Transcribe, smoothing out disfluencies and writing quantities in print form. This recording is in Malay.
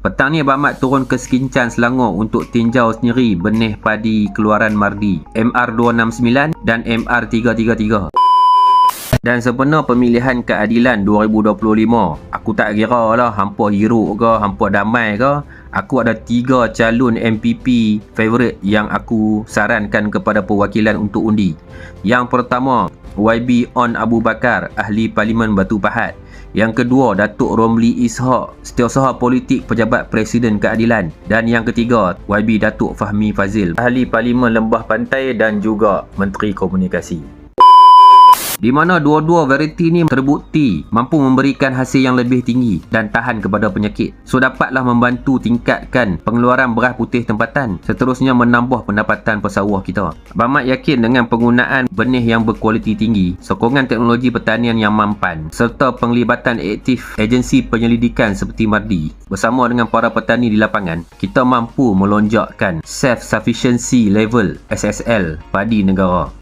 Petang ni Abang Mat turun ke Sekincan, Selangor untuk tinjau sendiri benih padi keluaran Mardi MR269 dan MR333. Dan sebenar pemilihan keadilan 2025, aku tak kira lah hampa hiruk ke, hampa damai ke, aku ada 3 calon MPP favourite yang aku sarankan kepada perwakilan untuk undi. Yang pertama, YB On Abu Bakar, Ahli Parlimen Batu Pahat. Yang kedua, Datuk Romli Ishak, Setiausaha Politik Pejabat Presiden Keadilan. Dan yang ketiga, YB Datuk Fahmi Fazil, Ahli Parlimen Lembah Pantai dan juga Menteri Komunikasi. Di mana dua-dua variety ni terbukti mampu memberikan hasil yang lebih tinggi dan tahan kepada penyakit. So dapatlah membantu tingkatkan pengeluaran beras putih tempatan, seterusnya menambah pendapatan pesawah kita. Abang Mat yakin dengan penggunaan benih yang berkualiti tinggi, sokongan teknologi pertanian yang mampan, serta penglibatan aktif agensi penyelidikan seperti Mardi bersama dengan para petani di lapangan, kita mampu melonjakkan self-sufficiency level SSL padi negara.